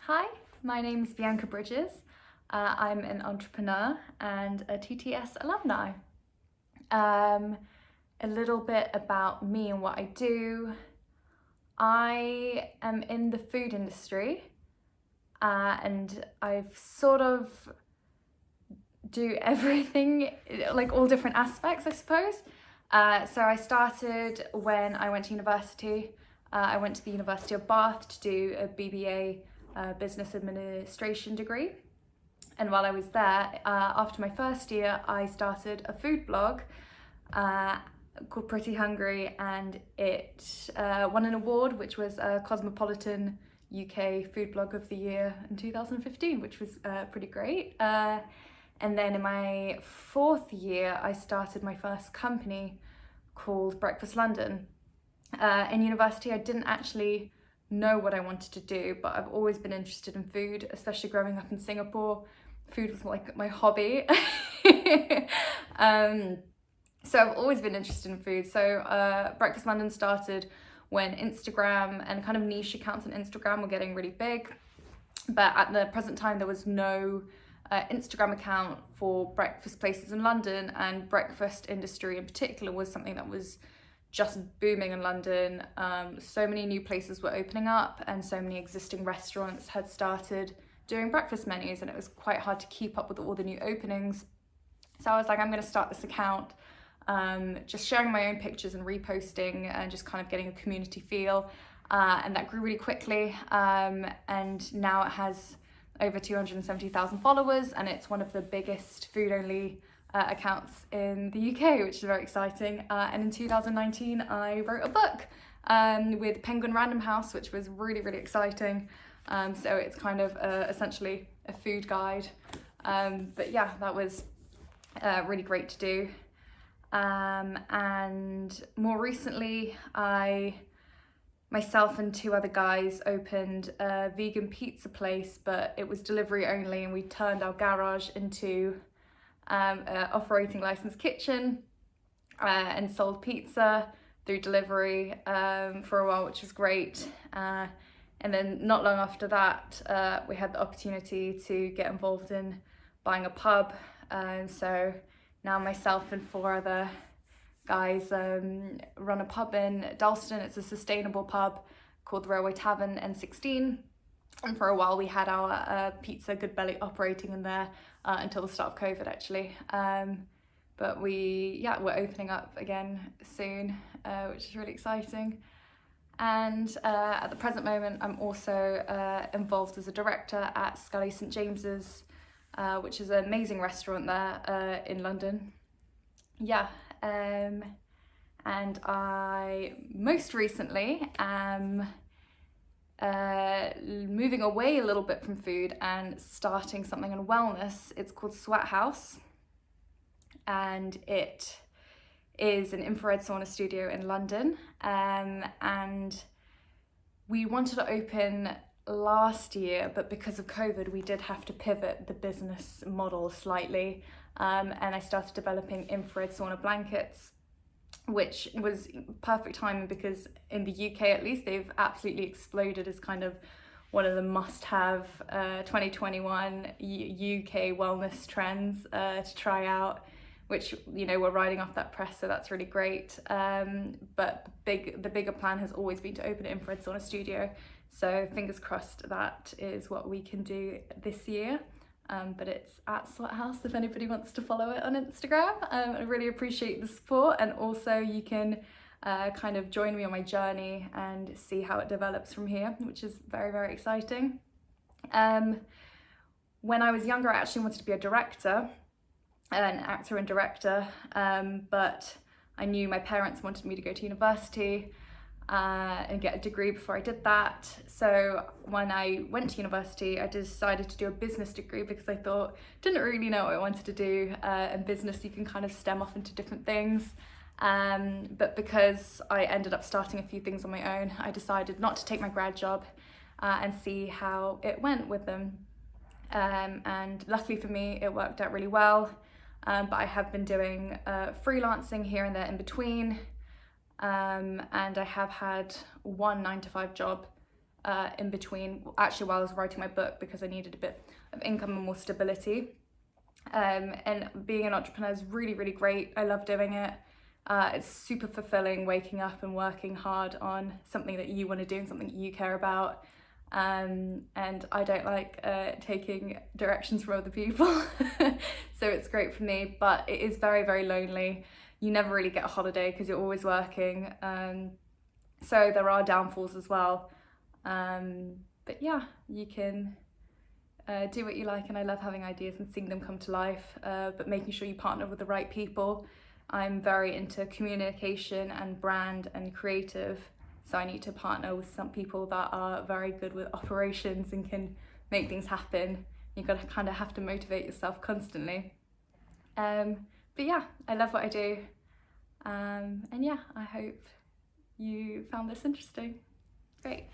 Hi, my name is Bianca Bridges. I'm an entrepreneur and a TTS alumni. A little bit about me and what I do. I am in the food industry and I've sort of do everything, like all different aspects, I suppose. So I started when I went to university. I went to the University of Bath to do a BBA business administration degree. And while I was there, after my first year, I started a food blog called Pretty Hungry, and it won an award, which was Cosmopolitan UK Food Blog of the Year in 2015, which was pretty great. And then in my fourth year, I started my first company called Breakfast London. In university, I didn't actually know what I wanted to do, but I've always been interested in food, especially growing up in Singapore. Food was like my hobby. So I've always been interested in food. So Breakfast London started when Instagram and kind of niche accounts on Instagram were getting really big. But at the present time, there was no Instagram account for breakfast places in London, and breakfast industry in particular was something that was just booming in London. So many new places were opening up and so many existing restaurants had started doing breakfast menus, and it was quite hard to keep up with all the new openings. So I was like, I'm going to start this account, just sharing my own pictures and reposting and just kind of getting a community feel. And that grew really quickly. And now it has over 270,000 followers, and it's one of the biggest food only accounts in the UK, which is very exciting. And in 2019, I wrote a book with Penguin Random House, which was really, really exciting. So it's kind of essentially a food guide. But yeah, that was really great to do. And more recently, myself and two other guys opened a vegan pizza place, but it was delivery only, and we turned our garage into an operating licensed kitchen and sold pizza through delivery for a while, which was great. And then not long after that, we had the opportunity to get involved in buying a pub. So now myself and four other guys run a pub in Dalston. It's a sustainable pub called the Railway Tavern N16. And for a while we had our pizza Good Belly operating in there until the start of COVID, actually. But we're opening up again soon, which is really exciting. And at the present moment, I'm also involved as a director at Scully St James's, which is an amazing restaurant there in London. Yeah, and I most recently am moving away a little bit from food and starting something in wellness. It's called Sweat House, and it is an infrared sauna studio in London. And we wanted to open last year, but because of COVID, we did have to pivot the business model slightly. And I started developing infrared sauna blankets, which was perfect timing because in the UK at least, they've absolutely exploded as kind of one of the must-have 2021 UK wellness trends to try out, which, you know, we're riding off that press, so that's really great. But the bigger plan has always been to open an infrared sauna studio. So fingers crossed that is what we can do this year. But it's at Sweat House if anybody wants to follow it on Instagram. I really appreciate the support, and also you can kind of join me on my journey and see how it develops from here, which is very, very exciting. When I was younger, I actually wanted to be a director, an actor and director, but I knew my parents wanted me to go to university and get a degree before I did that. So when I went to university, I decided to do a business degree because I didn't really know what I wanted to do. In business, you can kind of stem off into different things. But because I ended up starting a few things on my own, I decided not to take my grad job and see how it went with them. And luckily for me, it worked out really well. But I have been doing freelancing here and there in between. And I have had one 9-to-5 job in between, actually while I was writing my book, because I needed a bit of income and more stability. And being an entrepreneur is really, really great. I love doing it. It's super fulfilling waking up and working hard on something that you want to do and something you care about. And I don't like taking directions from other people. So it's great for me, but it is very, very lonely. You never really get a holiday because you're always working. So there are downfalls as well. But yeah, you can do what you like, and I love having ideas and seeing them come to life, but making sure you partner with the right people. I'm very into communication and brand and creative, so I need to partner with some people that are very good with operations and can make things happen. You've got to kind of have to motivate yourself constantly. But yeah, I love what I do. And yeah, I hope you found this interesting. Great.